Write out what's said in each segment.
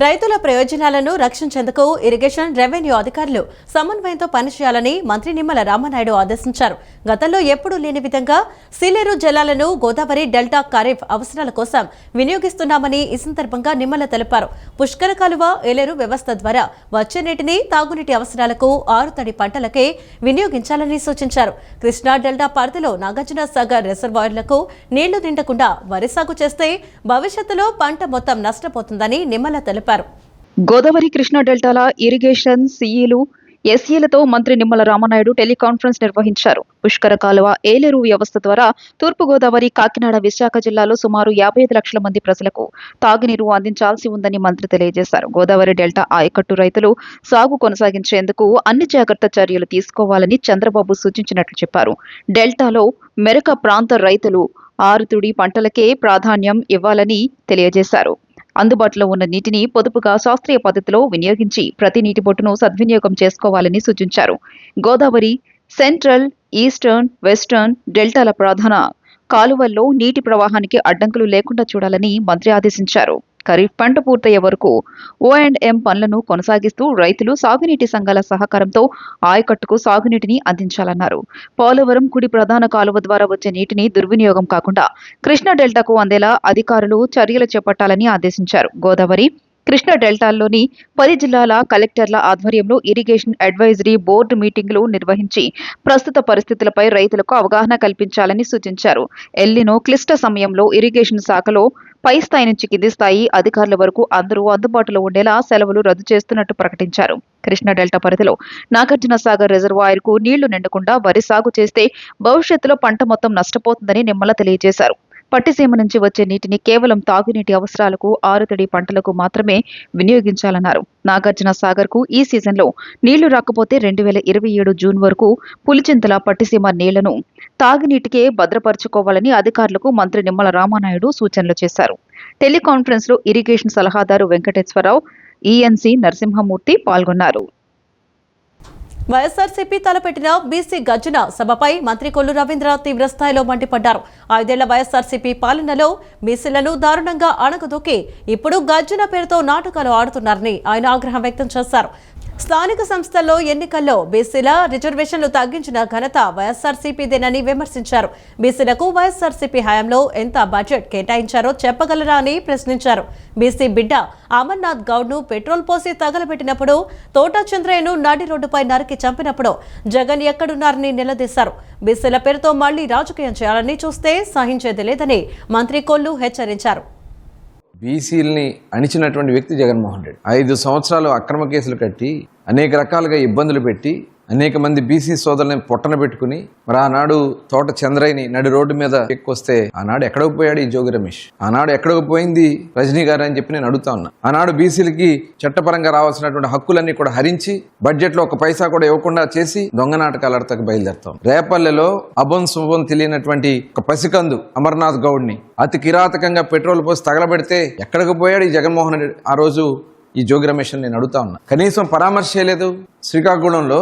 రైతుల ప్రయోజనాలను రక్షించేందుకు ఇరిగేషన్ రెవెన్యూ అధికారులు సమన్వయంతో పనిచేయాలని మంత్రి నిమ్మల రామనాయుడు ఆదేశించారు. గతంలో ఎప్పుడూ లేని విధంగా సీలేరు జలాలను గోదావరి డెల్టా ఖరీఫ్ అవసరాల కోసం వినియోగిస్తున్నామని ఈ సందర్భంగా నిమ్మల తెలిపారు. పుష్కర కాలువ ఏలేరు వ్యవస్థ ద్వారా వచ్చే నీటిని తాగునీటి అవసరాలకు ఆరుతడి పంటలకే వినియోగించాలని సూచించారు. కృష్ణా డెల్టా పరిధిలో నాగార్జున సాగర్ రిజర్వాయర్లకు నీళ్లు నిండకుండా వరి సాగు చేస్తే భవిష్యత్తులో పంట మొత్తం నష్టపోతుందని నిమ్మల తెలిపారు. గోదావరి కృష్ణా డెల్టాల ఇరిగేషన్ సిఈలు ఎస్ఈలతో మంత్రి నిమ్మల రామనాయుడు టెలికాన్ఫరెన్స్ నిర్వహించారు. పుష్కర కాలువ ఏలేరు వ్యవస్థ ద్వారా తూర్పుగోదావరి, కాకినాడ, విశాఖ జిల్లాలో సుమారు 55 లక్షల మంది ప్రజలకు తాగునీరు అందించాల్సి ఉందని మంత్రి తెలియజేశారు. గోదావరి డెల్టా ఆయకట్టు రైతులు సాగు కొనసాగించేందుకు అన్ని జాగ్రత్త చర్యలు తీసుకోవాలని చంద్రబాబు సూచించినట్లు చెప్పారు. డెల్టాలో మెరక ప్రాంత రైతులు ఆరుతుడి పంటలకే ప్రాధాన్యం ఇవ్వాలని తెలియజేశారు. అందుబాటులో ఉన్న నీటిని పొదుపుగా శాస్త్రీయ పద్ధతిలో వినియోగించి ప్రతి నీటి బొట్టును సద్వినియోగం చేసుకోవాలని సూచించారు. గోదావరి సెంట్రల్, ఈస్టర్న్, వెస్టర్న్ డెల్టాల ప్రధాన కాలువల్లో నీటి ప్రవాహానికి అడ్డంకులు లేకుండా చూడాలని మంత్రి ఆదేశించారు. ఖరీఫ్ పంట పూర్తయ్యే వరకు O&M పనులను కొనసాగిస్తూ రైతులు సాగునీటి సంఘాల సహకారంతో ఆయకట్టుకు సాగునీటిని అందించాలన్నారు. పోలవరం కుడి ప్రధాన కాలువ ద్వారా వచ్చే నీటిని దుర్వినియోగం కాకుండా కృష్ణా డెల్టాకు అందేలా అధికారులు చర్యలు చేపట్టాలని ఆదేశించారు. గోదావరి కృష్ణా డెల్టాల్లోని 10 జిల్లాల కలెక్టర్ల ఆధ్వర్యంలో ఇరిగేషన్ అడ్వైజరీ బోర్డు మీటింగులు నిర్వహించి ప్రస్తుత పరిస్థితులపై రైతులకు అవగాహన కల్పించాలని సూచించారు. ఎల్నినో క్లిష్ట సమయంలో ఇరిగేషన్ శాఖలో పై స్థాయి నుంచి కింది స్థాయి అధికారుల వరకు అందరూ అందుబాటులో ఉండేలా సెలవులు రద్దు చేస్తున్నట్టు ప్రకటించారు. కృష్ణా డెల్టా పరిధిలో నాగార్జున సాగర్ రిజర్వాయర్కు నీళ్లు నిండకుండా వరి సాగు చేస్తే భవిష్యత్తులో పంట మొత్తం నష్టపోతుందని నిమ్మల తెలియజేశారు. పట్టిసీమ నుంచి వచ్చే నీటిని కేవలం తాగునీటి అవసరాలకు, ఆరుతడి పంటలకు మాత్రమే వినియోగించాలన్నారు. నాగార్జున సాగర్ కు ఈ సీజన్లో నీళ్లు రాకపోతే 2027 జూన్ వరకు పులిచింతల పట్టిసీమ నీళ్లను తాగునీటికే భద్రపరుచుకోవాలని అధికారులకు మంత్రి నిమ్మల రామనాయుడు సూచనలు చేశారు. టెలికాన్ఫరెన్స్ లో ఇరిగేషన్ సలహాదారు వెంకటేశ్వరరావు, ఈఎన్సీ నరసింహమూర్తి పాల్గొన్నారు. వైఎస్ఆర్సీపీ తలపెట్టిన బీసీ గర్జన సభపై మంత్రి కొల్లు రవీంద్ర తీవ్రస్థాయిలో మండిపడ్డారు. 5 ఏళ్ల వైఎస్ఆర్సీపీ పాలనలో బీసీలను దారుణంగా అణగదొక్కి ఇప్పుడు గర్జన పేరుతో నాటకాలు ఆడుతున్నారని ఆయన ఆగ్రహం వ్యక్తం చేశారు. స్థానిక సంస్థల్లో ఎన్నికల్లో బీసీల రిజర్వేషన్లు తగ్గించిన ఘనత వైఎస్ఆర్సీపీదేనని విమర్శించారు. బీసీలకు వైఎస్ఆర్సీపీ హయాంలో ఎంత బడ్జెట్ కేటాయించారో చెప్పగలరా అని ప్రశ్నించారు. బీసీ బిడ్డ అమర్నాథ్ గౌడ్ను పెట్రోల్ పోసి తగలబెట్టినప్పుడు, తోటా చంద్రయ్యను నడి రోడ్డుపై నరికి చంపినప్పుడు జగన్ ఎక్కడున్నారని నిలదీశారు. బీసీల పేరుతో మళ్లీ రాజకీయం చేయాలని చూస్తే సహించేది లేదని మంత్రి కొల్లు హెచ్చరించారు. బీసీలని అణిచినటువంటి వ్యక్తి జగన్మోహన్ రెడ్డి 5 సంవత్సరాలు అక్రమ కేసులు కట్టి అనేక రకాలుగా ఇబ్బందులు పెట్టి అనేక మంది బీసీ సోదరులను పొట్టన పెట్టుకుని మరి ఆనాడు తోట చంద్రయ్యని నడి రోడ్డు మీద ఎక్కువస్తే ఆనాడు ఎక్కడికి పోయాడు ఈ జోగి రమేష్? ఆనాడు ఎక్కడికి పోయింది రజనీ గారు అని చెప్పి నేను అడుగుతా ఉన్నా. ఆనాడు బీసీలకి చట్టపరంగా రావాల్సినటువంటి హక్కులన్నీ కూడా హరించి బడ్జెట్ లో 1 పైసా కూడా ఇవ్వకుండా చేసి దొంగ నాటకాలు ఆడతాకు బయలుదేరుతాం. రేపల్లెలో అభం శుభం తెలియనటువంటి ఒక పసికందు అమర్నాథ్ గౌడ్ని అతి కిరాతకంగా పెట్రోల్ పోసి తగలబెడితే ఎక్కడికి పోయాడు ఈ జగన్మోహన్ రెడ్డి? ఆ రోజు ఈ జోగి రమేష్ నేను అడుగుతా ఉన్నా. కనీసం పరామర్శ చేయలేదు. శ్రీకాకుళంలో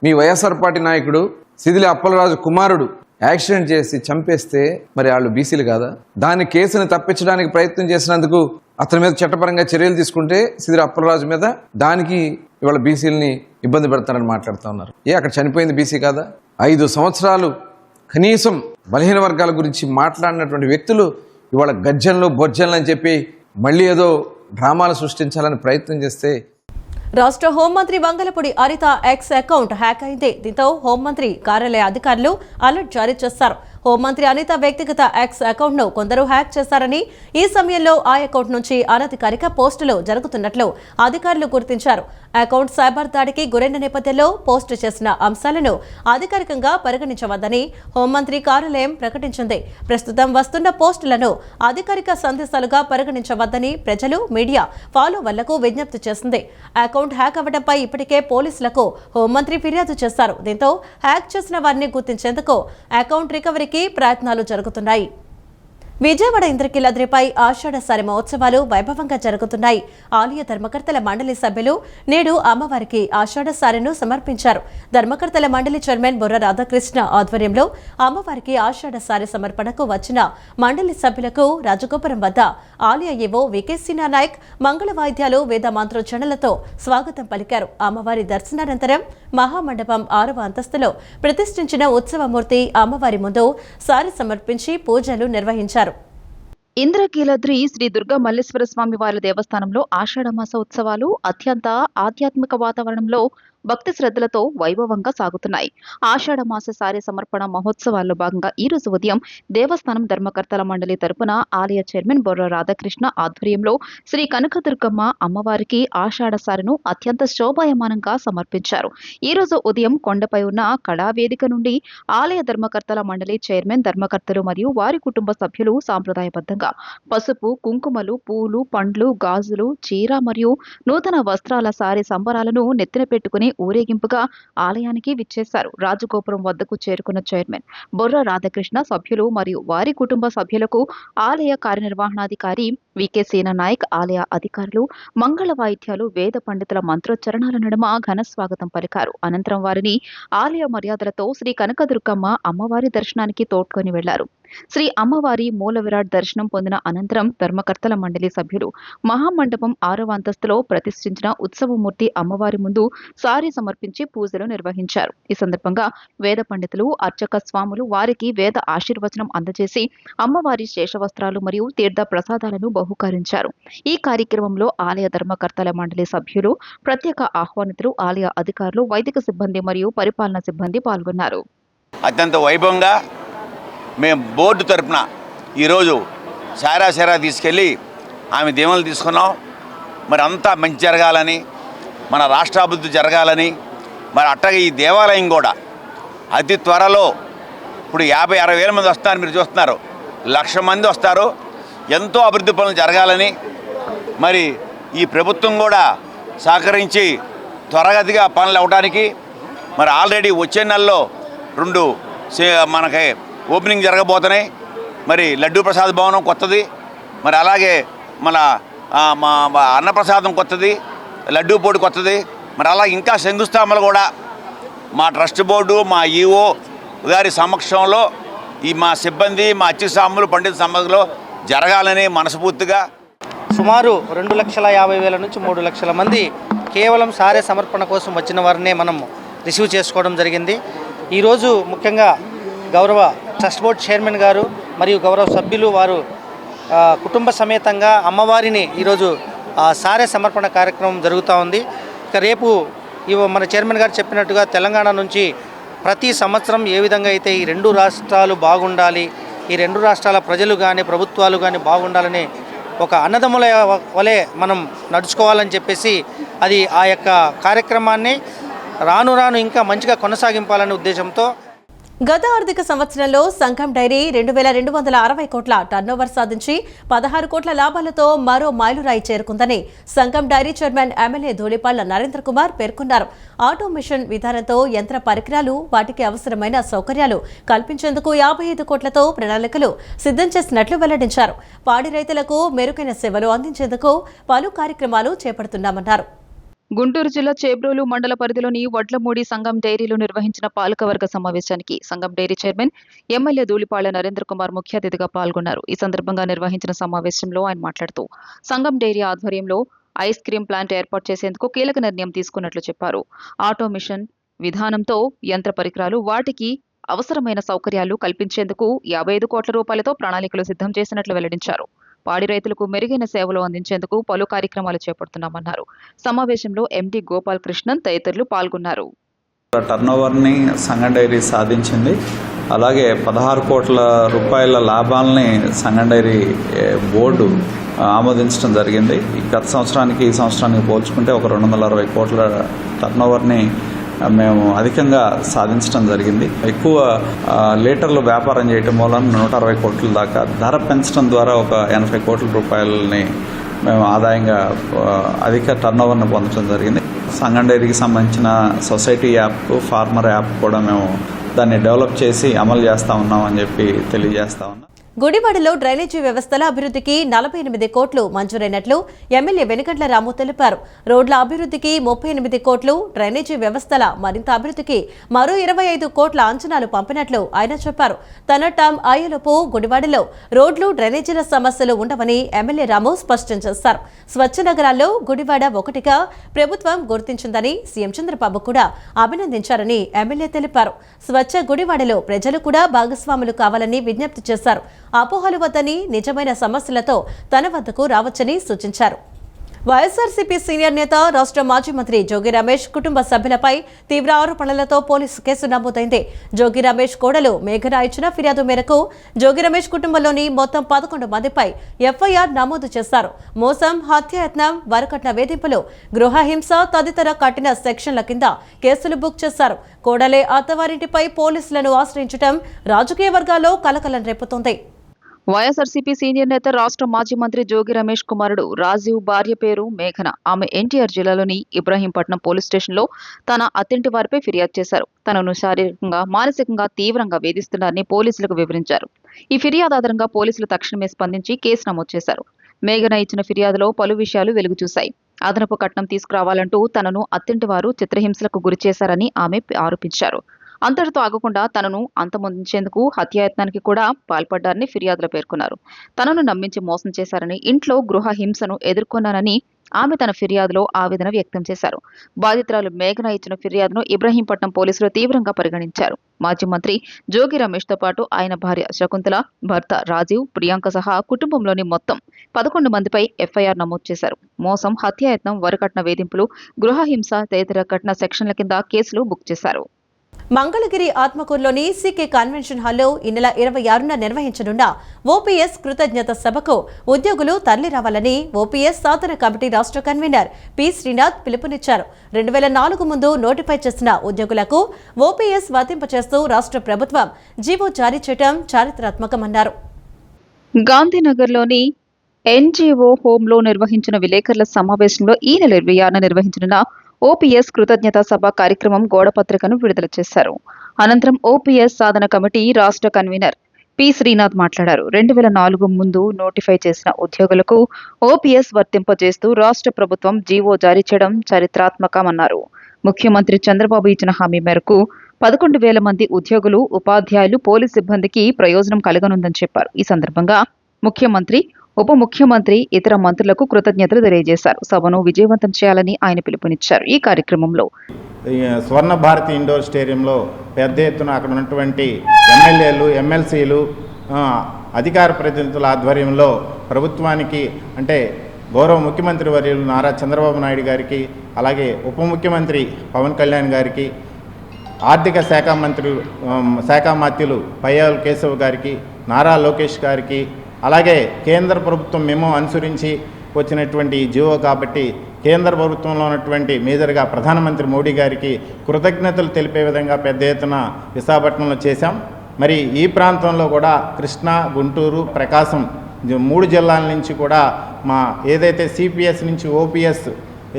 మీ వైఎస్ఆర్ పార్టీ నాయకుడు సిదిలి అప్పలరాజు కుమారుడు యాక్సిడెంట్ చేసి చంపేస్తే మరి వాళ్ళు బీసీలు కాదా? దాని కేసుని తప్పించడానికి ప్రయత్నం చేసినందుకు అతని మీద చట్టపరంగా చర్యలు తీసుకుంటే సిదిలి అప్పలరాజు మీద దానికి ఇవాళ బీసీలని ఇబ్బంది పెడతారని మాట్లాడుతూ ఉన్నారు. అక్కడ చనిపోయింది బీసీ కాదా? 5 సంవత్సరాలు కనీసం బలహీన వర్గాల గురించి మాట్లాడినటువంటి వ్యక్తులు ఇవాళ గర్జనలు బొజ్జనలు అని చెప్పి మళ్ళీ ఏదో డ్రామాలు సృష్టించాలని ప్రయత్నం చేస్తే రాష్ట్ర హోంమంత్రి Vangalapudi Anitha X account hack అయింది. దీంతో హోంమంత్రి కార్యాలయ అధికారులు అలర్ట్ జారీ చేశారు. హోంమంత్రి అనిత వ్యక్తిగత ఎక్స్ అకౌంట్ ను కొందరు హ్యాక్ చేశారని, ఈ సమయంలో ఆ అకౌంట్ నుంచి అనధికారిక పోస్టులు జరుగుతున్నట్లు అధికారులు గుర్తించారు. అకౌంట్ సైబర్ దాడికి గురైన నేపథ్యంలో పోస్టు చేసిన అంశాలను అధికారికంగా పరిగణించవద్దని హోంమంత్రి కార్యాలయం ప్రకటించింది. ప్రస్తుతం వస్తున్న పోస్టులను అధికారిక సందేశాలుగా పరిగణించవద్దని ప్రజలు, మీడియా ఫాలోవర్లకు విజ్ఞప్తి చేసింది. అకౌంట్ హ్యాక్ అవ్వడంపై ఇప్పటికే పోలీసులకు హోంమంత్రి ఫిర్యాదు చేశారు. దీంతో హ్యాక్ చేసిన వారిని గుర్తించేందుకు అకౌంట్ రికవరీకి ప్రయత్నాలు జరుగుతున్నాయి. విజయవాడ ఇంద్రకీలాద్రిపై ఆషాఢసారి మహోత్సవాలు వైభవంగా జరుగుతున్నాయి. ఆలయ ధర్మకర్తల మండలి సభ్యులు నేడు అమ్మవారికి ఆషాఢసారిను సమర్పించారు. ధర్మకర్తల మండలి చైర్మన్ బొర్ర రాధాకృష్ణ ఆధ్వర్యంలో అమ్మవారికి ఆషాఢసారి సమర్పణకు వచ్చిన మండలి సభ్యులకు రాజగోపురం వద్ద ఆలయ ఈవో వికేసీనా నాయక్ మంగళ వాయిద్యాలు వేద మంత్రోచ్చరణలతో స్వాగతం పలికారు. అమ్మవారి దర్శనానంతరం మహామండపం 6వ అంతస్తులో ప్రతిష్ఠించిన ఉత్సవమూర్తి అమ్మవారి ముందు సారి సమర్పించి పూజలు నిర్వహించారు. ఇంద్రకీలాద్రి శ్రీ దుర్గా మల్లేశ్వర స్వామి వారి దేవస్థానంలో ఆషాఢమాస ఉత్సవాలు అత్యంత ఆధ్యాత్మిక వాతావరణంలో భక్తి శ్రద్ధలతో వైభవంగా సాగుతున్నాయి. ఆషాఢమాస సారి సమర్పణ మహోత్సవాల్లో భాగంగా ఈ రోజు ఉదయం దేవస్థానం ధర్మకర్తల మండలి తరపున ఆలయ చైర్మన్ బొర్ర రాధాకృష్ణ ఆధ్వర్యంలో శ్రీ కనకదుర్గమ్మ అమ్మవారికి ఆషాఢ సారిను అత్యంత శోభాయమానంగా సమర్పించారు. ఈ రోజు ఉదయం కొండపై ఉన్న కళావేదిక నుండి ఆలయ ధర్మకర్తల మండలి చైర్మన్, ధర్మకర్తలు మరియు వారి కుటుంబ సభ్యులు సాంప్రదాయబద్ధంగా పసుపు, కుంకుమలు, పూలు, పండ్లు, గాజులు, చీర మరియు నూతన వస్త్రాల సారి సంబరాలను నెత్తిన పెట్టుకుని ఊరేగింపుగా ఆలయానికి విచ్చేశారు. రాజగోపురం వద్దకు చేరుకున్న చైర్మన్ బొర్ర రాధాకృష్ణ సభ్యులు మరియు వారి కుటుంబ సభ్యులకు ఆలయ కార్యనిర్వహణాధికారి వికేసీనా నాయక్, ఆలయ అధికారులు మంగళ వాయిద్యాలు, వేద పండితుల మంత్రోచ్చరణాల నడుమ ఘన స్వాగతం పలికారు. అనంతరం వారిని ఆలయ మర్యాదలతో శ్రీ కనకదుర్గమ్మ అమ్మవారి దర్శనానికి తోడ్కొని వెళ్లారు. శ్రీ అమ్మవారి మూల విరాట్ దర్శనం పొందిన అనంతరం ధర్మకర్తల మండలి సభ్యులు మహామండపం 6వ అంతస్తులో ప్రతిష్ఠించిన ఉత్సవమూర్తి అమ్మవారి ముందు సారి సమర్పించి పూజలు నిర్వహించారు. ఈ సందర్భంగా వేద పండితులు, అర్చక స్వాములు వారికి వేద ఆశీర్వచనం అందజేసి అమ్మవారి శేషవస్త్రాలు మరియు తీర్థ ప్రసాదాలను బహుకరించారు. ఈ కార్యక్రమంలో ఆలయ ధర్మకర్తల మండలి సభ్యులు, ప్రత్యేక ఆహ్వానితులు, ఆలయ అధికారులు, వైదిక సిబ్బంది మరియు పరిపాలనా సిబ్బంది పాల్గొన్నారు. అత్యంత వైభవంగా మేము బోర్డు తరపున ఈరోజు సారా తీసుకెళ్ళి ఆమె దీవెనలు తీసుకున్నాం. మరి అంతా మంచి జరగాలని, మన రాష్ట్రాభివృద్ధి జరగాలని, మరి అట్టగా ఈ దేవాలయం కూడా అతి త్వరలో ఇప్పుడు 50-60 వేల మంది వస్తున్నారు, మీరు చూస్తున్నారు, 1,00,000 మంది వస్తారు. ఎంతో అభివృద్ధి పనులు జరగాలని మరి ఈ ప్రభుత్వం కూడా సహకరించి త్వరగతిగా పనులు అవ్వడానికి మరి ఆల్రెడీ వచ్చే నెలలో 2 మనకి ఓపెనింగ్ జరగబోతున్నాయి. మరి లడ్డూ ప్రసాద్ భవనం కొత్తది, మరి అలాగే మన అన్నప్రసాదం కొత్తది, లడ్డూ పోటీ కొత్తది, మరి అలా ఇంకా శంకుస్థాపనలు కూడా మా ట్రస్ట్ బోర్డు, మా ఈఓ గారి సమక్షంలో ఈ మా సిబ్బంది, మా అర్చక స్వాములు, పండిత సమాజంలో జరగాలని మనస్ఫూర్తిగా సుమారు 2,50,000 నుంచి 3 లక్షల మంది కేవలం సారే సమర్పణ కోసం వచ్చిన వారినే మనం రిసీవ్ చేసుకోవడం జరిగింది. ఈరోజు ముఖ్యంగా గౌరవ ట్రస్ట్ బోర్డ్ చైర్మన్ గారు మరియు గౌరవ సభ్యులు వారు కుటుంబ సమేతంగా అమ్మవారిని ఈరోజు సారే సమర్పణ కార్యక్రమం జరుగుతూ ఉంది. ఇక రేపు మన చైర్మన్ గారు చెప్పినట్టుగా తెలంగాణ నుంచి ప్రతి సంవత్సరం ఏ విధంగా అయితే ఈ 2 రాష్ట్రాలు బాగుండాలి, ఈ 2 రాష్ట్రాల ప్రజలు కానీ ప్రభుత్వాలు కానీ బాగుండాలని ఒక అన్నదమ్ముల వలె మనం నడుచుకోవాలని చెప్పేసి అది ఆ యొక్క కార్యక్రమాన్ని రాను ఇంకా మంచిగా కొనసాగింపాలనే ఉద్దేశంతో గత ఆర్థిక సంవత్సరంలో సంఘం డైరీ 2,260 కోట్ల టర్నోవర్ సాధించి 16 కోట్ల లాభాలతో మరో మైలురాయి చేరుకుందని Sangam dairy chairman MLA Dhulipalla Narendra Kumar పేర్కొన్నారు. ఆటోమేషన్ విధానంతో యంత్ర పరికరాలు, వాటికి అవసరమైన సౌకర్యాలు కల్పించేందుకు 55 కోట్లతో ప్రణాళికలు సిద్ధం చేసినట్లు వెల్లడించారు. పాడి రైతులకు మెరుగైన సేవలు అందించేందుకు పలు కార్యక్రమాలు చేపడుతున్నామన్నారు. గుంటూరు జిల్లా చేబ్రోలు మండల పరిధిలోని వడ్లమూడి సంఘం డైరీలో నిర్వహించిన పాలకవర్గ సమావేశానికి Sangam dairy chairman MLA Dhulipalla Narendra Kumar ముఖ్య అతిథిగా పాల్గొన్నారు. ఈ సందర్భంగా నిర్వహించిన సమావేశంలో ఆయన మాట్లాడుతూ సంఘం డైరీ ఆధ్వర్యంలో ఐస్ క్రీం ప్లాంట్ ఏర్పాటు చేసేందుకు కీలక నిర్ణయం తీసుకున్నట్లు చెప్పారు. ఆటోమేషన్ విధానంతో యంత్ర పరికరాలు, వాటికి అవసరమైన సౌకర్యాలు కల్పించేందుకు 55 కోట్ల రూపాయలతో ప్రణాళికలు సిద్ధం చేసినట్లు వెల్లడించారు. పాడి రైతులకు మెరుగైన సేవలు అందించేందుకు పలు కార్యక్రమాలు చేపడుతున్నామన్నారు. సమావేశంలో ఎండి గోపాల్ కృష్ణన్ తదితరులు పాల్గొన్నారు. టర్నోవర్ని సంఘం డైరీ సాధించింది. అలాగే 16 కోట్ల రూపాయల లాభాలని సంఘం డైరీ బోర్డు ఆమోదించడం జరిగింది. గత సంవత్సరానికి ఈ సంవత్సరానికి పోల్చుకుంటే ఒక 260 కోట్ల టర్నోవర్ని మేము అధికంగా సాధించడం జరిగింది. ఎక్కువ లీటర్లు వ్యాపారం చేయటం వలన 160 కోట్ల దాకా, ధర పెంచడం ద్వారా ఒక 80 కోట్ల రూపాయలని మేము ఆదాయంగా అధిక టర్నోవర్ని పొందడం జరిగింది. సంఘం డైరీకి సంబంధించిన సొసైటీ యాప్, ఫార్మర్ యాప్ కూడా మేము దాన్ని డెవలప్ చేసి అమలు చేస్తూ ఉన్నామని చెప్పి తెలియజేస్తా ఉన్నాం. గుడివాడలో డ్రైనేజీ వ్యవస్థల అభివృద్ధికి 48 కోట్లు మంజూరైనట్లు ఎమ్మెల్యే వెనుగండ్ల రాము తెలిపారు. రోడ్ల అభివృద్ధికి 38 కోట్లు, డ్రైనేజీ వ్యవస్థల మరింత అభివృద్ధికి మరో 25 కోట్ల అంచనాలు పంపినట్లు ఆయన చెప్పారు. తన టర్మ్ అయ్యేలోపు గుడివాడలో రోడ్లు, డ్రైనేజీల సమస్యలు ఉండవని ఎమ్మెల్యే రాము స్పష్టం చేశారు. స్వచ్ఛ నగరాల్లో గుడివాడ ఒకటిగా ప్రభుత్వం గుర్తించిందని సీఎం చంద్రబాబు కూడా అభినందించారని ఎమ్మెల్యే తెలిపారు. స్వచ్ఛ గుడివాడలో ప్రజలు కూడా భాగస్వాములు కావాలని విజ్ఞప్తి చేశారు. అపోహలు వద్దని, నిజమైన సమస్యలతో తన వద్దకు రావచ్చని సూచించారు. వైఎస్ఆర్సీపీ సీనియర్ నేత, రాష్ట్ర మాజీ మంత్రి జోగి రమేష్ కుటుంబ సభ్యులపై తీవ్ర ఆరోపణలతో పోలీసు కేసు నమోదైంది. జోగి రమేష్ కోడలు మేఘన ఇచ్చిన ఫిర్యాదు మేరకు జోగి రమేష్ కుటుంబంలోని మొత్తం 11 మందిపై ఎఫ్ఐఆర్ నమోదు చేశారు. మోసం, హత్యాయత్నం, వరకట్న వేధింపులు, గృహహింస తదితర కఠిన సెక్షన్ల కింద కేసులు బుక్ చేశారు. కోడలే అత్తవారింటిపై పోలీసులను ఆశ్రయించడం రాజకీయ వర్గాల్లో కలకలం రేపుతోంది. వైఎస్ఆర్సీపీ సీనియర్ నేత, రాష్ట్ర మాజీ మంత్రి జోగి రమేష్ కుమారుడు రాజీవ్ భార్య పేరు మేఘన. ఆమె ఎన్టీఆర్ జిల్లాలోని ఇబ్రహీంపట్నం పోలీస్ స్టేషన్లో తన అత్తింటి వారిపై ఫిర్యాదు చేశారు. తనను శారీరకంగా, మానసికంగా తీవ్రంగా వేధిస్తున్నారని పోలీసులకు వివరించారు. ఈ ఫిర్యాదు ఆధారంగా పోలీసులు తక్షణమే స్పందించి కేసు నమోదు చేశారు. మేఘన ఇచ్చిన ఫిర్యాదులో పలు విషయాలు వెలుగు చూశాయి. అదనపు కట్నం తీసుకురావాలంటూ తనను అత్తింటి వారు చిత్రహింసలకు గురి చేశారని ఆమె ఆరోపించారు. అంతటితో ఆగకుండా తనను అంతమొందించేందుకు హత్యాయత్నానికి కూడా పాల్పడ్డారని ఫిర్యాదులో పేర్కొన్నారు. తనను నమ్మించి మోసం చేశారని, ఇంట్లో గృహ హింసను ఎదుర్కొన్నానని ఆమె తన ఫిర్యాదులో ఆవేదన వ్యక్తం చేశారు. బాధితురాలు మేఘన ఇచ్చిన ఫిర్యాదును ఇబ్రహీంపట్నం పోలీసులు తీవ్రంగా పరిగణించారు. మాజీ మంత్రి జోగి రమేష్ తో పాటు ఆయన భార్య శకుంతల, భర్త రాజీవ్, ప్రియాంక సహా కుటుంబంలోని మొత్తం 11 మందిపై ఎఫ్ఐఆర్ నమోదు చేశారు. మోసం, హత్యాయత్నం, వరకట్న వేధింపులు, గృహహింస తదితర కఠిన సెక్షన్ల కింద కేసులు బుక్ చేశారు. మంగళగిరి ఆత్మకూరులోని సీకే కన్వెన్షన్ హాల్లో ఈ నెల 26న నిర్వహించనున్న ఓపీఎస్ కృతజ్ఞత సభకు ఉద్యోగులు తరలిరావాలని ఓపీఎస్ సాధన కమిటీ రాష్ట్ర కన్వీనర్ పి శ్రీనాథ్ పిలుపునిచ్చారు. 2004 ముందు నోటిఫై చేసిన ఉద్యోగులకు ఓపీఎస్ వర్తింపచేస్తూ రాష్ట్ర ప్రభుత్వం జీవో జారీ చేయడం చారిత్రాత్మకమన్నారు. గాంధీనగర్లోని ఎన్జీఓ హోంలో నిర్వహించిన విలేకరుల సమావేశంలో ఈ నెల 26న నిర్వహించనున్న ఓపీఎస్ కృతజ్ఞత సభ కార్యక్రమం గోడపత్రికను విడుదల చేశారు. అనంతరం ఓపీఎస్ సాధన కమిటీ రాష్ట్ర కన్వీనర్ పి శ్రీనాథ్ మాట్లాడారు. 2004 ముందు నోటిఫై చేసిన ఉద్యోగులకు ఓపీఎస్ వర్తింపజేస్తూ రాష్ట్ర ప్రభుత్వం జీవో జారీ చేయడం చారిత్రాత్మకమన్నారు. ముఖ్యమంత్రి చంద్రబాబు ఇచ్చిన హామీ మేరకు 11,000 మంది ఉద్యోగులు, ఉపాధ్యాయులు, పోలీస్ సిబ్బందికి ప్రయోజనం కలగనుందని చెప్పారు. ఈ సందర్భంగా ముఖ్యమంత్రి, ఉప ముఖ్యమంత్రి, ఇతర మంత్రులకు కృతజ్ఞతలు తెలియజేశారు. సభను విజయవంతం చేయాలని ఆయన పిలుపునిచ్చారు. ఈ కార్యక్రమంలో స్వర్ణ భారతి ఇండోర్ స్టేడియంలో పెద్ద ఎత్తున అక్కడ ఉన్నటువంటి ఎమ్మెల్యేలు, ఎమ్మెల్సీలు, అధికార ప్రతినిధుల ఆధ్వర్యంలో ప్రభుత్వానికి, అంటే గౌరవ ముఖ్యమంత్రి వర్యులు నారా చంద్రబాబు నాయుడు గారికి, అలాగే ఉప ముఖ్యమంత్రి పవన్ కళ్యాణ్ గారికి, ఆర్థిక శాఖ మంత్రులు పయ్యావుల కేశవ్ గారికి, నారా లోకేష్ గారికి, అలాగే కేంద్ర ప్రభుత్వం మేము అనుసరించి వచ్చినటువంటి జీవో కాబట్టి కేంద్ర ప్రభుత్వంలో ఉన్నటువంటి మేజర్గా ప్రధానమంత్రి మోడీ గారికి కృతజ్ఞతలు తెలిపే విధంగా పెద్ద ఎత్తున విశాఖపట్నంలో చేశాం. మరి ఈ ప్రాంతంలో కూడా కృష్ణా, గుంటూరు, ప్రకాశం 3 జిల్లాల నుంచి కూడా మా ఏదైతే సిపిఎస్ నుంచి ఓపీఎస్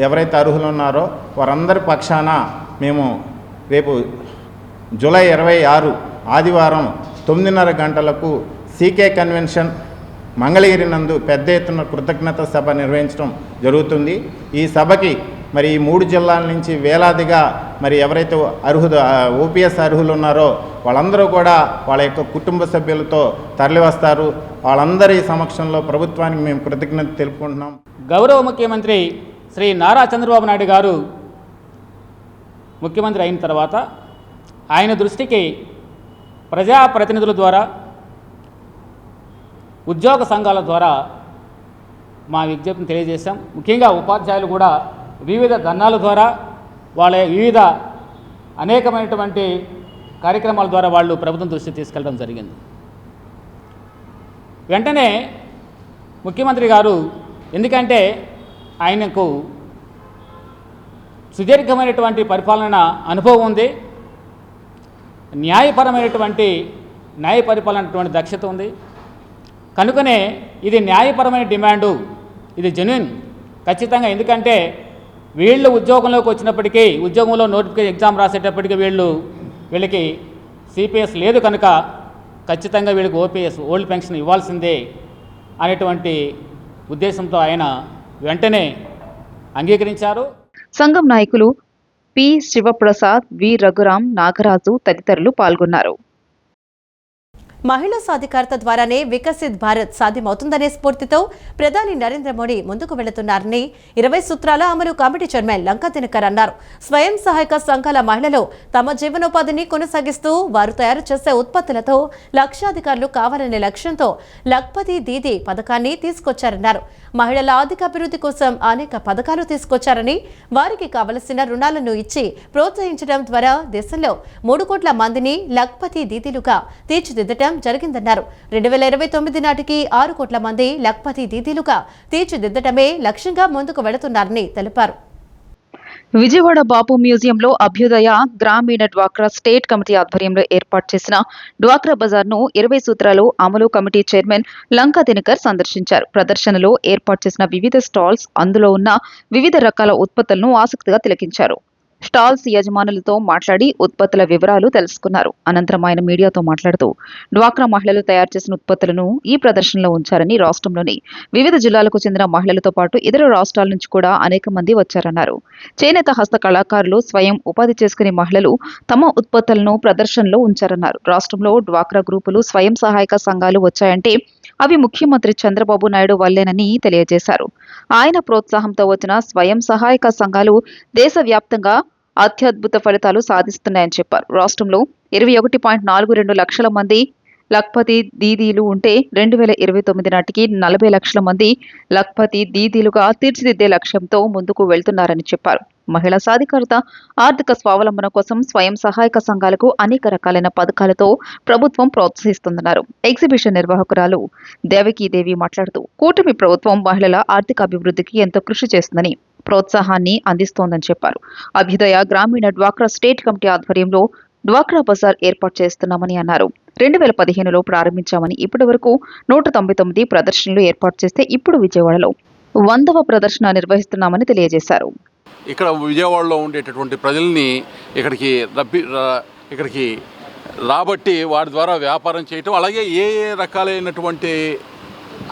ఎవరైతే అర్హులు ఉన్నారో వారందరి పక్షాన మేము రేపు జూలై 26 ఆదివారం 9:30 గంటలకు సీకే కన్వెన్షన్ మంగళగిరి నందు పెద్ద ఎత్తున కృతజ్ఞత సభ నిర్వహించడం జరుగుతుంది. ఈ సభకి మరి ఈ 3 జిల్లాల నుంచి వేలాదిగా మరి ఎవరైతే ఓపీఎస్ అర్హులు ఉన్నారో వాళ్ళందరూ కూడా వాళ్ళ యొక్క కుటుంబ సభ్యులతో తరలివస్తారు. వాళ్ళందరి సమక్షంలో ప్రభుత్వానికి మేము కృతజ్ఞత తెలుపుకుంటున్నాం. గౌరవ ముఖ్యమంత్రి శ్రీ నారా చంద్రబాబు నాయుడు గారు ముఖ్యమంత్రి అయిన తర్వాత ఆయన దృష్టికి ప్రజాప్రతినిధుల ద్వారా, ఉద్యోగ సంఘాల ద్వారా మా విజ్ఞప్తిని తెలియజేశాం. ముఖ్యంగా ఉపాధ్యాయులు కూడా వివిధ ధర్నాల ద్వారా, వాళ్ళ వివిధ అనేకమైనటువంటి కార్యక్రమాల ద్వారా వాళ్ళు ప్రభుత్వం దృష్టికి తీసుకెళ్ళడం జరిగింది. వెంటనే ముఖ్యమంత్రి గారు, ఎందుకంటే ఆయనకు సుదీర్ఘమైనటువంటి పరిపాలన అనుభవం ఉంది, న్యాయ పరిపాలన దక్షత ఉంది కనుకనే ఇది న్యాయపరమైన డిమాండు, ఇది జెన్యూన్ ఖచ్చితంగా. ఎందుకంటే వీళ్ళు ఉద్యోగంలోకి వచ్చినప్పటికీ, ఉద్యోగంలో నోటిఫికేషన్ ఎగ్జామ్ రాసేటప్పటికీ వీళ్ళకి సిపిఎస్ లేదు కనుక ఖచ్చితంగా వీళ్ళకి ఓపీఎస్ ఓల్డ్ పెన్షన్ ఇవ్వాల్సిందే అనేటువంటి ఉద్దేశంతో ఆయన వెంటనే అంగీకరించారు. సంఘం నాయకులు పి శివప్రసాద్, వి రఘురాం, నాగరాజు తదితరులు పాల్గొన్నారు. మహిళా సాధికారత ద్వారానే వికసిత్ భారత్ సాధ్యమవుతుందనే స్ఫూర్తితో ప్రధాని నరేంద్ర మోడీ ముందుకు వెళుతున్నారని 20 సూత్రాల అమలు కమిటీ చైర్మన్ లంకా దినకర్ అన్నారు. స్వయం సహాయక సంఘాల మహిళలు తమ జీవనోపాధిని కొనసాగిస్తూ వారు తయారు చేసే ఉత్పత్తులతో లక్షాధికారులు కావాలనే లక్ష్యంతో లఖ్పతి దీదీ పథకాన్ని తీసుకొచ్చారన్నారు. మహిళల ఆర్థికాభివృద్ధి కోసం అనేక పథకాలు తీసుకొచ్చారని, వారికి కావలసిన రుణాలను ఇచ్చి ప్రోత్సహించడం ద్వారా దేశంలో 3 కోట్ల మందిని లఖ్పతి దీదీలుగా తీర్చిదిద్దటం జరిగిందన్నారు. 2029 నాటికి 6 కోట్ల మంది లఖ్పతి దీదీలుగా తీర్చిదిద్దటమే లక్ష్యంగా ముందుకు వెళుతున్నారని తెలిపారు. విజయవాడ బాపు మ్యూజియంలో అభ్యుదయ గ్రామీణ డ్వాక్రా స్టేట్ కమిటీ ఆధ్వర్యంలో ఏర్పాటు చేసిన డ్వాక్రా బజార్ను 20 సూత్రాలు అమలు కమిటీ చైర్మన్ లంకా దినకర్ సందర్శించారు. ప్రదర్శనలో ఏర్పాటు చేసిన వివిధ స్టాల్స్, అందులో ఉన్న వివిధ రకాల ఉత్పత్తులను ఆసక్తిగా తిలకించారు. స్టాల్స్ యజమానులతో మాట్లాడి ఉత్పత్తుల వివరాలు తెలుసుకున్నారు. అనంతరం ఆయన మీడియాతో మాట్లాడుతూ డ్వాక్రా మహిళలు తయారు చేసిన ఉత్పత్తులను ఈ ప్రదర్శనలో ఉంచారని, రాష్ట్రంలోని వివిధ జిల్లాలకు చెందిన మహిళలతో పాటు ఇతర రాష్ట్రాల నుంచి కూడా అనేక మంది వచ్చారన్నారు. చేనేత హస్త కళాకారులు, స్వయం ఉపాధి చేసుకునే మహిళలు తమ ఉత్పత్తులను ప్రదర్శనలో ఉంచారన్నారు. రాష్ట్రంలో డ్వాక్రా గ్రూపులు, స్వయం సహాయక సంఘాలు వచ్చాయంటే అవి ముఖ్యమంత్రి చంద్రబాబు నాయుడు వల్లేనని తెలియజేశారు. ఆయన ప్రోత్సాహంతో వచ్చిన స్వయం సహాయక సంఘాలు దేశవ్యాప్తంగా అత్యద్భుత ఫలితాలు సాధిస్తున్నాయని చెప్పారు. రాష్ట్రంలో 21.42 లక్షల మంది లఖ్పతి దీదీలు ఉంటే 2029 నాటికి 40 లక్షల మంది లఖ్పతి దీదీలుగా తీర్చిదిద్దే లక్ష్యంతో ముందుకు వెళ్తున్నారని చెప్పారు. మహిళా సాధికారత, ఆర్థిక స్వావలంబన కోసం స్వయం సహాయక సంఘాలకు అనేక రకాలైన పథకాలతో ప్రభుత్వం ప్రోత్సహిస్తుందన్నారు. ఎగ్జిబిషన్ నిర్వాహకురాలు దేవకీదేవి మాట్లాడుతూ కూటమి ప్రభుత్వం మహిళల ఆర్థిక అభివృద్ధికి ఎంతో కృషి చేస్తుందని, ప్రోత్సాహాన్ని అందిస్తోందని చెప్పారు. అభ్యుదయ గ్రామీణ డ్వాక్రా స్టేట్ కమిటీ ఆధ్వర్యంలో డ్వాక్రా బజార్ ఏర్పాటు చేస్తున్నామని అన్నారు. 2015లో ప్రారంభించామని, ఇప్పటి వరకు 199 ప్రదర్శనలు ఏర్పాటు చేస్తే ఇప్పుడు విజయవాడలో 100వ ప్రదర్శన నిర్వహిస్తున్నామని తెలియజేశారు. ఇక్కడ విజయవాడలో ఉండేటటువంటి ప్రజల్ని ఇక్కడికి రాబట్టి వారి ద్వారా వ్యాపారం చేయటం, అలాగే ఏ రకాలైనటువంటి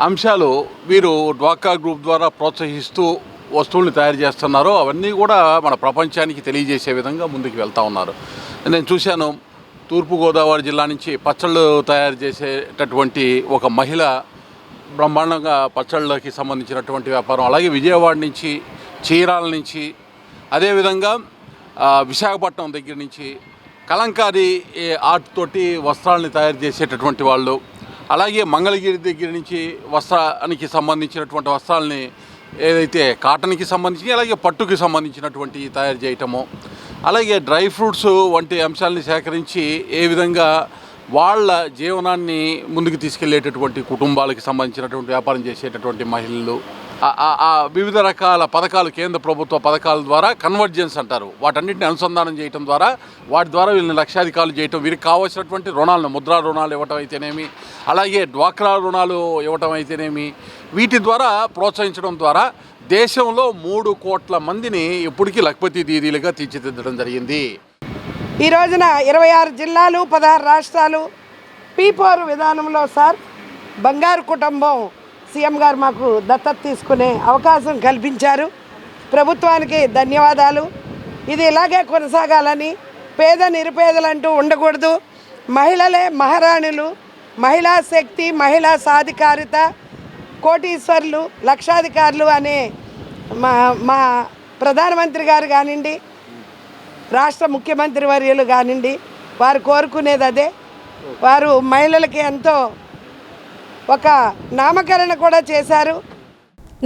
అంశాలు వీరు డ్వాక్రా గ్రూప్ ద్వారా ప్రోత్సహిస్తూ వస్తువుల్ని తయారు చేస్తున్నారో అవన్నీ కూడా మన ప్రపంచానికి తెలియజేసే విధంగా ముందుకు వెళ్తూ ఉన్నారు. నేను చూశాను, తూర్పుగోదావరి జిల్లా నుంచి పచ్చళ్ళు తయారు చేసేటటువంటి ఒక మహిళ బ్రహ్మాండంగా పచ్చళ్ళకి సంబంధించినటువంటి వ్యాపారం, అలాగే విజయవాడ నుంచి, చీరాల నుంచి, అదేవిధంగా విశాఖపట్నం దగ్గర నుంచి కలంకారీ ఆర్ట్ తోటి వస్త్రాలని తయారు చేసేటటువంటి వాళ్ళు, అలాగే మంగళగిరి దగ్గర నుంచి వస్త్రానికి సంబంధించినటువంటి వస్త్రాలని ఏదైతే కాటన్కి సంబంధించి, అలాగే పట్టుకి సంబంధించినటువంటి తయారు చేయటము, అలాగే డ్రై ఫ్రూట్స్ వంటి అంశాలని సేకరించి ఏ విధంగా వాళ్ళ జీవనాన్ని ముందుకు తీసుకెళ్లేటటువంటి కుటుంబాలకి సంబంధించినటువంటి వ్యాపారం చేసేటటువంటి మహిళలు, వివిధ రకాల పథకాలు, కేంద్ర ప్రభుత్వ పథకాల ద్వారా కన్వర్జెన్స్ అంటారు, వాటన్నిటిని అనుసంధానం చేయటం ద్వారా వాటి ద్వారా వీళ్ళని లక్షాధికారులు చేయటం, వీరికి కావాల్సినటువంటి రుణాలను, ముద్రా రుణాలు ఇవ్వటం అయితేనేమి, అలాగే డ్వాక్రా రుణాలు ఇవ్వటం అయితేనేమి, వీటి ద్వారా ప్రోత్సహించడం ద్వారా దేశంలో 3 కోట్ల మందిని ఇప్పటికీ లఖ్పతి దీదీలుగా తీర్చిదిద్దడం జరిగింది. ఈ రోజున 26 జిల్లాలు, 16 రాష్ట్రాలు P4 విధానంలో సార్ బంగారు కుటుంబం సీఎం గారు మాకు దత్తత తీసుకునే అవకాశం కల్పించారు. ప్రభుత్వానికి ధన్యవాదాలు. ఇది ఇలాగే కొనసాగాలని, పేద నిరుపేదలంటూ ఉండకూడదు, మహిళలే మహారాణులు, మహిళా శక్తి, మహిళా సాధికారిత, కోటీశ్వర్లు, లక్షాధికారులు అనే మా ప్రధానమంత్రి గారు కానివ్వండి, రాష్ట్ర ముఖ్యమంత్రి వర్యులు కానివ్వండి, వారు కోరుకునేది అదే. వారు మహిళలకి ఎంతో ఒక నామకరణ కూడా చేశారు.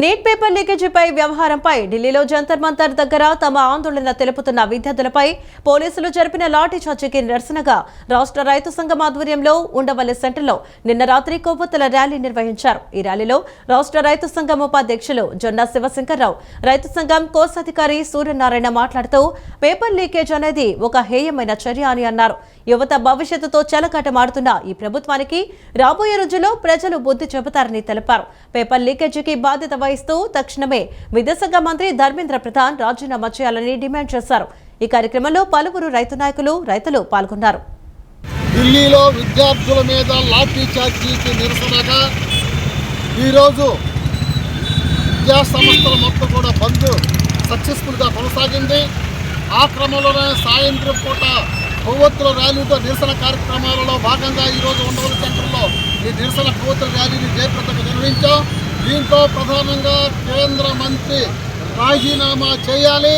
నీట్ పేపర్ లీకేజీపై వ్యవహారంపై ఢిల్లీలో జంతర్ మంతర్ దగ్గర తమ ఆందోళన తెలుపుతున్న విద్యార్థులపై పోలీసులు జరిపిన లాఠీచార్జీకి నిరసనగా రాష్ట్ర రైతు సంఘం ఆధ్వర్యంలో ఉండవల్లి సెంటర్లో నిన్న రాత్రి కొవ్వొత్తుల ర్యాలీ నిర్వహించారు. ఈ ర్యాలీలో రాష్ట్ర రైతు సంఘం ఉపాధ్యక్షులు జొన్న శివశంకర్రావు, రైతు సంఘం కోశాధికారి సూర్యనారాయణ మాట్లాడుతూ పేపర్ లీకేజ్ అనేది ఒక హేయమైన చర్య అని అన్నారు. యువత భవిష్యత్తుతో చెలకాటమాడుతున్న ఈ ప్రభుత్వానికి రాబోయే రోజుల్లో ప్రజలు బుద్ధి చెబుతారని తెలిపారు. పేపర్ లీకేజీకి బాధ్యత వహిస్తూ తక్షణమే విదేశాంగ మంత్రి ధర్మేంద్ర ప్రధాన్ రాజీనామా చేయాలని డిమాండ్ చేశారు. ఈ కార్యక్రమంలో పలువురు రైతు నాయకులు, రైతులు పాల్గొన్నారు. ఢిల్లీలో విద్యార్థుల మీద లాఠీ చార్జీకి నిరసనగా ఈరోజు విద్యా సంస్థల మొత్తం కూడా బంద్ సక్సెస్ఫుల్గా కొనసాగింది. ఆ క్రమంలోనే సాయంత్రం పూట కొవ్వొత్తుల ర్యాలీతో నిరసన కార్యక్రమాలలో భాగంగా ఈరోజు ఉండవల్లి సెంటర్లో ఈ నిరసన కొవ్వొత్తుల ర్యాలీని జయప్రదంగా నిర్వహించాం. దీంతో ప్రధానంగా కేంద్ర మంత్రి రాజీనామా చేయాలి,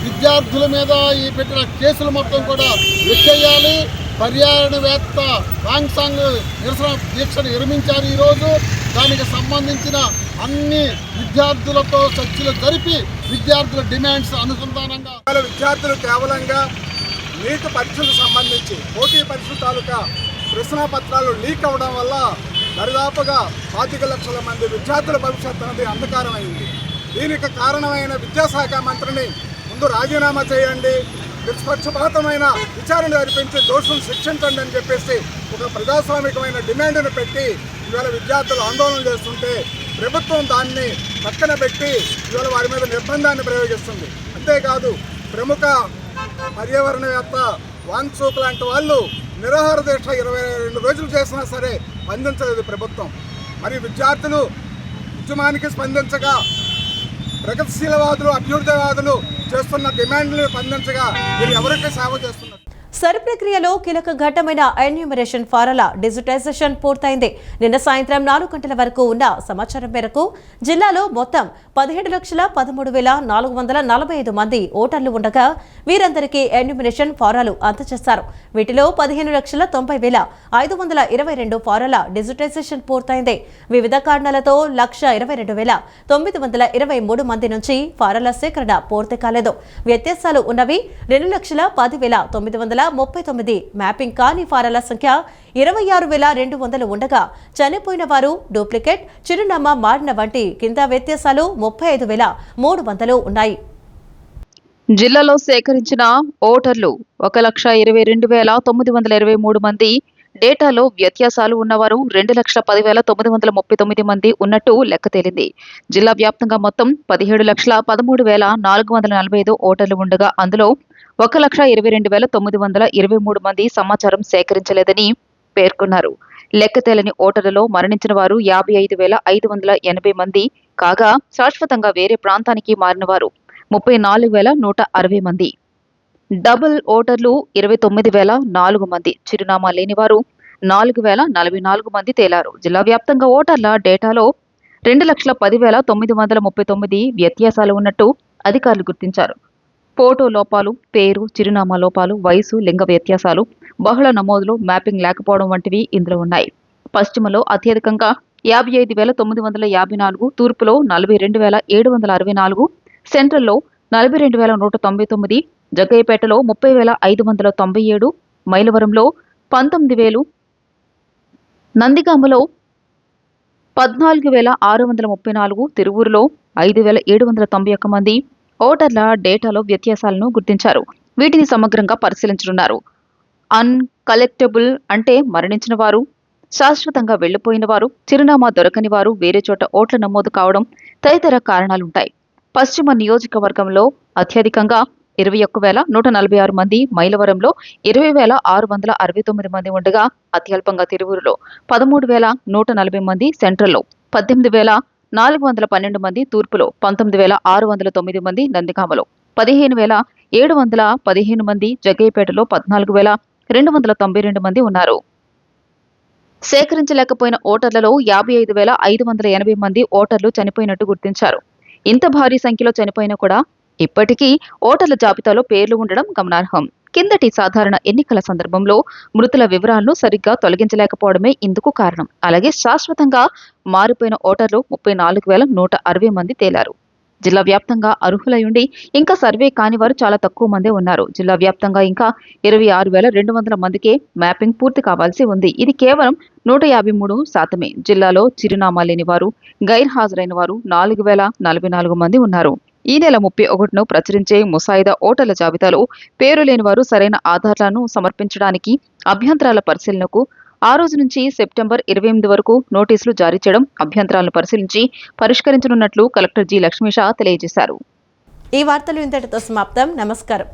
విద్యార్థుల మీద ఈ పెట్టిన కేసులు మొత్తం కూడా ఎత్తేయాలి, పర్యావరణవేత్త వాంగ్సాంగ్ నిరసన దీక్షను విరమించారు. ఈరోజు దానికి సంబంధించిన అన్ని విద్యార్థులతో చర్చలు జరిపి విద్యార్థుల డిమాండ్స్ అనుసంధానంగా విద్యార్థులు కేవలంగా నీట్ పరీక్షలకు సంబంధించి పోటీ పరీక్షల తాలూకా ప్రశ్నాపత్రాలు లీక్ అవ్వడం వల్ల దరిదాపుగా 25 లక్షల మంది విద్యార్థుల భవిష్యత్తు అనేది అంధకారమైంది. దీనికి కారణమైన విద్యాశాఖ మంత్రిని ముందు రాజీనామా చేయండి, నిష్పక్షపాతమైన విచారణ జరిపించి దోషులను శిక్షించండి అని చెప్పేసి ఒక ప్రజాస్వామికమైన డిమాండ్ను పెట్టి ఇవాళ విద్యార్థులు ఆందోళన చేస్తుంటే ప్రభుత్వం దాన్ని పక్కన పెట్టి ఇవాళ వారి మీద నిర్బంధాన్ని ప్రయోగిస్తుంది. అంతేకాదు ప్రముఖ పర్యావరణవేత్త వాంగ్చూక్ లాంటి వాళ్ళు నిరాహార దీక్ష 22 రోజులు చేసినా సరే స్పందించలేదు ప్రభుత్వం. మరి విద్యార్థులు ఉద్యమానికి స్పందించగా ప్రగతిశీలవాదులు అభ్యుదయవాదులు చేస్తున్న డిమాండ్లు స్పందించగా మీరు ఎవరికి సేవ చేస్తున్నారు? సర్ ప్రక్రియలో కీలక ఘట్టమైన ఎన్యూమరేషన్ ఫారాల డిజిటైజేషన్ పూర్తయింది. నిన్న సాయంత్రం 4 గంటల వరకు ఉన్న సమాచారం మేరకు జిల్లాలో మొత్తం 17,13,445 మంది ఓటర్లు ఉండగా వీరందరికీ ఎన్యూమరేషన్ ఫారాలు అందజేశారు. వీటిలో 15,90,522 ఫారాల డిజిటైజేషన్ పూర్తయింది. వివిధ కారణాలతో 122,923 మంది నుంచి ఫారాల సేకరణ పూర్తి కాలేదు. వ్యత్యాసాలు ఉన్నవి 2,10,939 మ్యాపింగ్ కాని ఫారాల సంఖ్య 26,200 ఉండగా చనిపోయిన వారు డూప్లికేట్, చిరునామా మారిన వంటి కింద వ్యత్యాసాలు 35,300 ఉన్నాయి. జిల్లాలో సేకరించిన ఓటర్లు 1,22,923 మంది, డేటాలో వ్యత్యాసాలు ఉన్నవారు 2,10,939 మంది ఉన్నట్టు లెక్క తేలింది. జిల్లా వ్యాప్తంగా మొత్తం 17,13,445 ఓటర్లు ఉండగా అందులో 1,22,923 మంది సమాచారం సేకరించలేదని పేర్కొన్నారు. లెక్క తేలని ఓటర్లలో మరణించిన వారు 55,580 మంది కాగా శాశ్వతంగా వేరే ప్రాంతానికి మారిన వారు 34,160 మంది. డబుల్ ఓటర్లు 29,004 మంది, చిరునామా లేనివారు 4,044 మంది తేలారు. జిల్లా వ్యాప్తంగా ఓటర్ల డేటాలో 2,10,939 వ్యత్యాసాలు ఉన్నట్టు అధికారులు గుర్తించారు. ఫోటో లోపాలు, పేరు, చిరునామా లోపాలు, వయసు, లింగ వ్యత్యాసాలు, బహుళ నమోదులో మ్యాపింగ్ లేకపోవడం వంటివి ఇందులో ఉన్నాయి. పశ్చిమలో అత్యధికంగా 55,954, తూర్పులో 42,764, సెంట్రల్లో 42,199, జగ్గయ్యపేటలో 30,597, మైలవరంలో 19,000, నందిగామలో 14,634, తిరువూరులో 5,791 మంది ఓటర్ల డేటాలో వ్యత్యాసాలను గుర్తించారు. వీటిని సమగ్రంగా పరిశీలించనున్నారు. అన్కలెక్టబుల్ అంటే మరణించిన వారు, శాశ్వతంగా వెళ్లిపోయిన వారు, చిరునామా దొరకని వారు, వేరే చోట ఓట్ల నమోదు కావడం తదితర కారణాలుంటాయి. పశ్చిమ నియోజకవర్గంలో అత్యధికంగా 21,146 మంది, మైలవరంలో 20,669 మంది ఉండగా అత్యల్పంగా తిరువూరులో 13,140 మంది, సెంట్రల్లో 18,412 మంది, తూర్పులో 19,609 మంది, నందిగామలో 15,715 మంది, జగ్గయ్యపేటలో 14,292 మంది ఉన్నారు. సేకరించలేకపోయిన ఓటర్లలో 55,580 మంది ఓటర్లు చనిపోయినట్టు గుర్తించారు. ఇంత భారీ సంఖ్యలో చనిపోయినా కూడా ఇప్పటికీ ఓటర్ల జాబితాలో పేర్లు ఉండడం గమనార్హం. కిందటి సాధారణ ఎన్నికల సందర్భంలో మృతుల వివరాలను సరిగ్గా తొలగించలేకపోవడమే ఇందుకు కారణం. అలాగే శాశ్వతంగా మారిపోయిన ఓటర్లు 34,160 మంది తేలారు. జిల్లా వ్యాప్తంగా అర్హులయుండి ఇంకా సర్వే కాని వారు చాలా తక్కువ మందే ఉన్నారు. జిల్లా వ్యాప్తంగా ఇంకా 26,200 మందికే మ్యాపింగ్ పూర్తి కావాల్సి ఉంది. ఇది కేవలం 153%. జిల్లాలో చిరునామా లేని వారు, గైర్హాజరైన వారు 4,044 మంది ఉన్నారు. ఈ నెల 31ను ప్రచురించే ముసాయిదా ఓటర్ల జాబితాలో పేరు లేని వారు సరైన ఆధారాలను సమర్పించడానికి అభ్యంతరాల పరిశీలనకు ఆ రోజు నుంచి సెప్టెంబర్ 28 వరకు నోటీసులు జారీ చేయడం, అభ్యంతరాలను పరిశీలించి పరిష్కరించనున్నట్లు కలెక్టర్ జి. లక్ష్మీషా తెలియజేశారు. ఈ వార్తలు ఇంతటితో సమాప్తం. నమస్కారం.